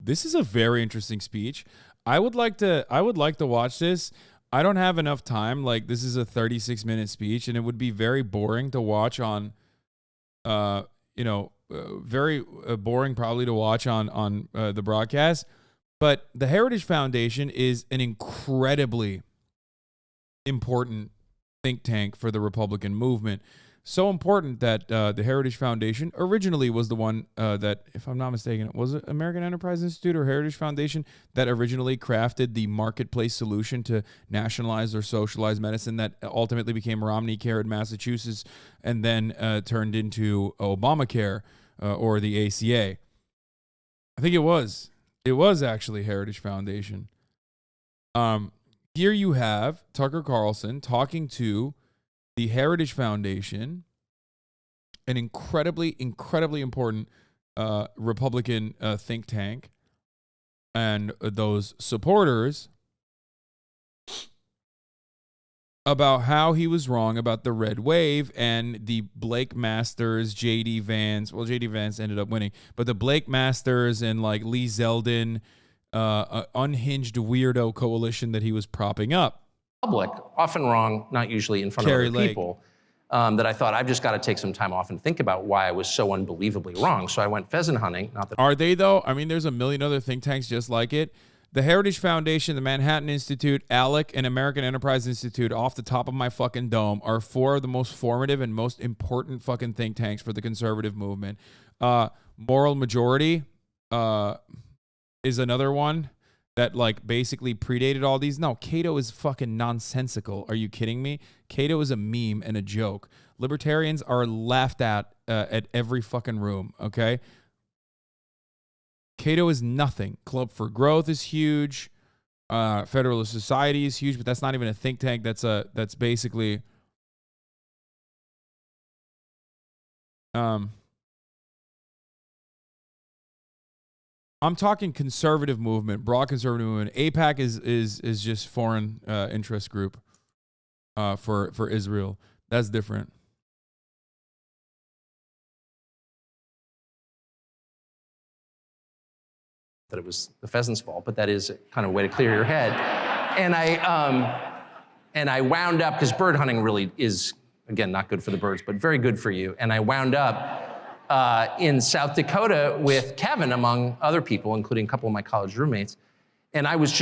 this is a very interesting speech. I would like to watch this. I don't have enough time. Like, this is a 36-minute speech, and it would be very boring to watch on, very boring probably to watch on the broadcast. But the Heritage Foundation is an incredibly important think tank for the Republican movement. So important that the Heritage Foundation originally was the one that, if I'm not mistaken, was it American Enterprise Institute or Heritage Foundation that originally crafted the marketplace solution to nationalize or socialize medicine that ultimately became Romney Care in Massachusetts and then turned into Obamacare or the ACA. I think it was. It was actually Heritage Foundation. Here you have Tucker Carlson talking to the Heritage Foundation, an incredibly, incredibly important Republican think tank, and those supporters about how he was wrong about the red wave and the Blake Masters, J.D. Vance. Well, J.D. Vance ended up winning, but the Blake Masters and like Lee Zeldin, unhinged weirdo coalition that he was propping up. Public, often wrong, not usually in front of other people, that I thought I've just got to take some time off and think about why I was so unbelievably wrong. So I went pheasant hunting. Not that Are they though? I mean, there's a million other think tanks just like it. The Heritage Foundation, the Manhattan Institute, ALEC, and American Enterprise Institute, off the top of my fucking dome, are four of the most formative and most important fucking think tanks for the conservative movement. Moral Majority is another one that like basically predated all these. No, Cato is fucking nonsensical. Are you kidding me? Cato is a meme and a joke. Libertarians are laughed at every fucking room, okay? Cato is nothing. Club for Growth is huge. Federalist Society is huge, but that's not even a think tank. That's basically I'm talking conservative movement, broad conservative movement. AIPAC is just foreign interest group for Israel. That's different. that it was the pheasant's fault, but that is kind of a way to clear your head. And I wound up, because bird hunting really is, again, not good for the birds, but very good for you. And I wound up in South Dakota with Kevin, among other people, including a couple of my college roommates. And I was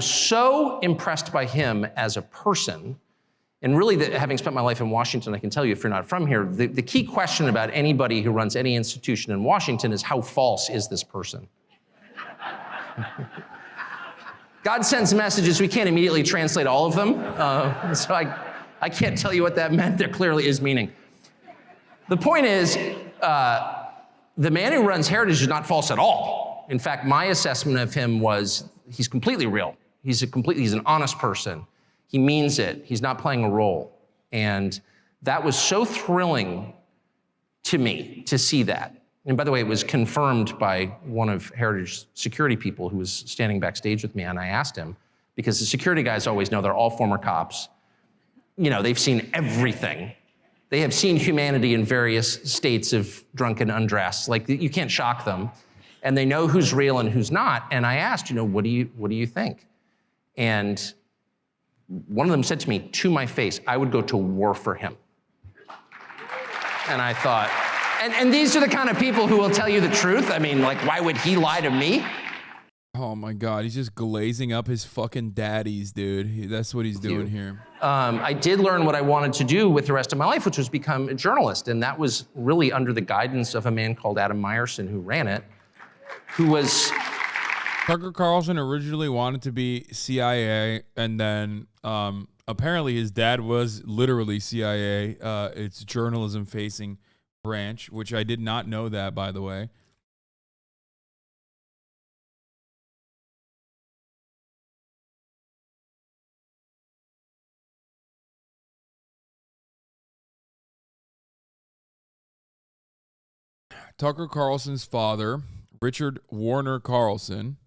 so impressed by him as a person. And really, having spent my life in Washington, I can tell you, if you're not from here, the key question about anybody who runs any institution in Washington is, how false is this person? God sends messages, we can't immediately translate all of them. So I can't tell you what that meant. There clearly is meaning. The point is, the man who runs Heritage is not false at all. In fact, my assessment of him was, he's completely real. He's an honest person. He means it. He's not playing a role. And that was so thrilling to me to see that. And by the way, it was confirmed by one of Heritage's security people who was standing backstage with me, and I asked him, because the security guys always know, they're all former cops. You know, they've seen everything. They have seen humanity in various states of drunken undress. Like, you can't shock them. And they know who's real and who's not. And I asked, what do you think? And one of them said to me, to my face, I would go to war for him. And I thought, and these are the kind of people who will tell you the truth. I mean, like, why would he lie to me? Oh my God, he's just glazing up his fucking daddies, dude. That's what he's doing here. I did learn what I wanted to do with the rest of my life, which was become a journalist. And that was really under the guidance of a man called Adam Meyerson, who ran it, who was... Tucker Carlson originally wanted to be CIA, and then apparently his dad was literally CIA. It's journalism-facing branch, which I did not know that, by the way. Tucker Carlson's father, Richard Warner Carlson,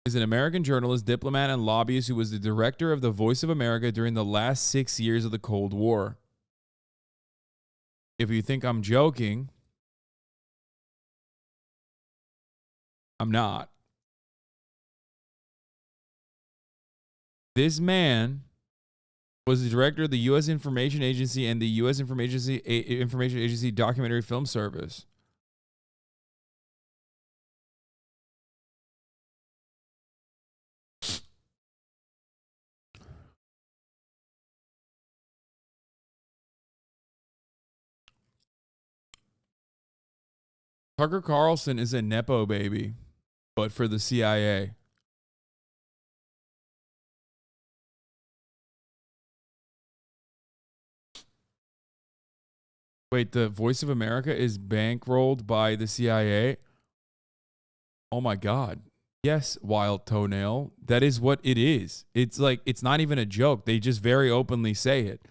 is an American journalist, diplomat, and lobbyist who was the director of the Voice of America during the last 6 years of the Cold War. If you think I'm joking, I'm not. This man was the director of the U.S. Information Agency and the U.S. Information Agency Documentary Film Service. Tucker Carlson is a Nepo baby, but for the CIA. Wait, the Voice of America is bankrolled by the CIA? Oh my God. Yes, Wild Toenail. That is what it is. It's like, it's not even a joke. They just very openly say it.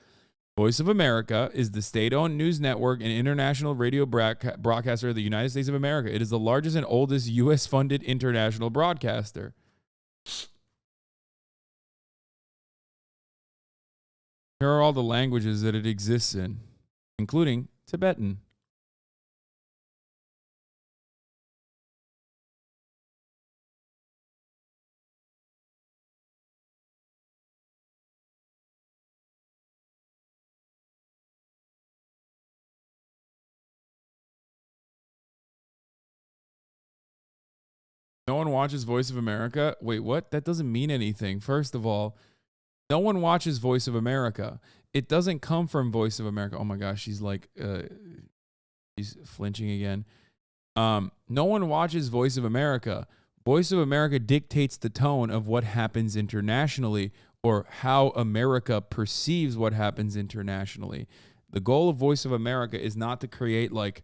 Voice of America is the state-owned news network and international radio broadcaster of the United States of America. It is the largest and oldest U.S.-funded international broadcaster. Here are all the languages that it exists in, including Tibetan. No one watches Voice of America. Wait, what? That doesn't mean anything. First of all, no one watches Voice of America. It doesn't come from Voice of America. Oh my gosh, she's like, she's flinching again. No one watches Voice of America. Voice of America dictates the tone of what happens internationally or how America perceives what happens internationally. The goal of Voice of America is not to create like,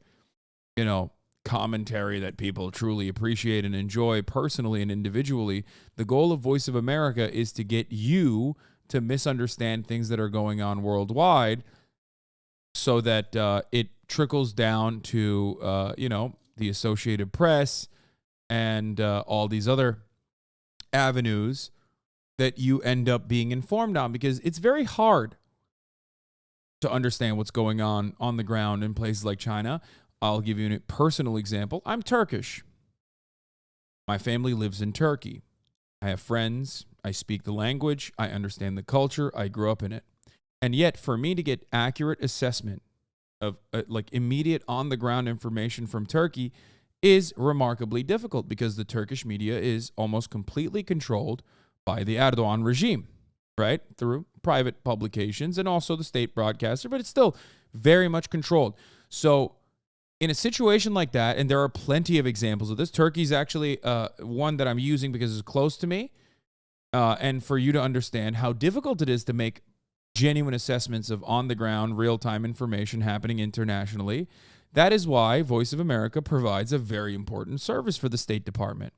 you know, commentary that people truly appreciate and enjoy personally and individually. The goal of Voice of America is to get you to misunderstand things that are going on worldwide so that it trickles down to, you know, the Associated Press and all these other avenues that you end up being informed on, because it's very hard to understand what's going on the ground in places like China. I'll give you a personal example. I'm Turkish. My family lives in Turkey. I have friends. I speak the language. I understand the culture. I grew up in it. And yet, for me to get accurate assessment of like immediate on-the-ground information from Turkey is remarkably difficult, because the Turkish media is almost completely controlled by the Erdogan regime, right? Through private publications and also the state broadcaster, but it's still very much controlled. So in a situation like that, and there are plenty of examples of this, Turkey's actually one that I'm using because it's close to me, and for you to understand how difficult it is to make genuine assessments of on-the-ground, real-time information happening internationally. That is why Voice of America provides a very important service for the State Department.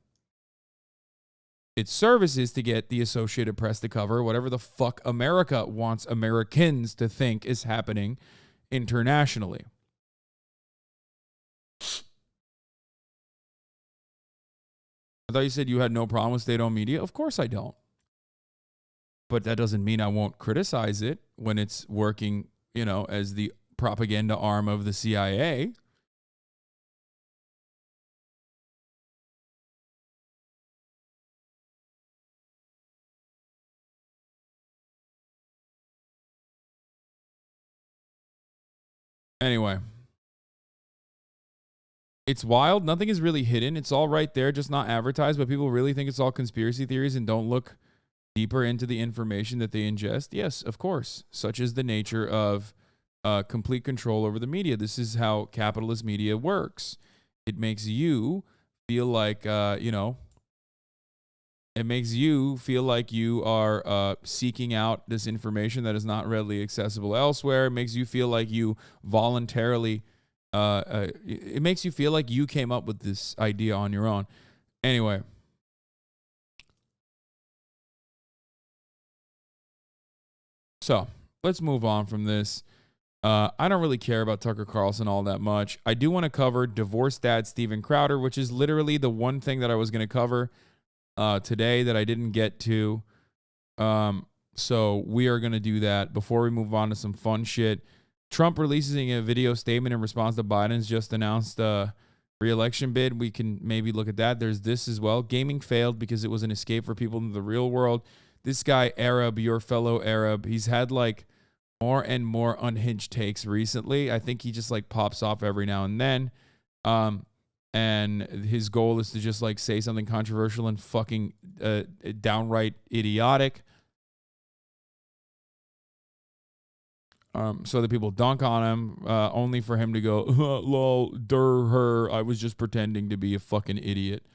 Its service is to get the Associated Press to cover whatever the fuck America wants Americans to think is happening internationally. I thought you said you had no problem with state-owned media. Of course I don't. But that doesn't mean I won't criticize it when it's working, you know, as the propaganda arm of the CIA. Anyway. It's wild. Nothing is really hidden. It's all right there, just not advertised. But people really think it's all conspiracy theories and don't look deeper into the information that they ingest. Yes, of course. Such is the nature of complete control over the media. This is how capitalist media works. It makes you feel like, you know, it makes you feel like you are seeking out this information that is not readily accessible elsewhere. It makes you feel like you voluntarily it makes you feel like you came up with this idea on your own. Anyway. So let's move on from this. I don't really care about Tucker Carlson all that much. I do want to cover divorced dad Steven Crowder, which is literally the one thing that I was going to cover today that I didn't get to. So we are going to do that before we move on to some fun shit. Trump releasing a video statement in response to Biden's just announced re-election bid. We can maybe look at that. There's this as well. Gaming failed because it was an escape for people into the real world. this guy Arab, your fellow Arab, he's had like more and more unhinged takes recently. I think he just like pops off every now and then. And his goal is to just like say something controversial and fucking downright idiotic. So that people dunk on him, only for him to go, lol, her, I was just pretending to be a fucking idiot.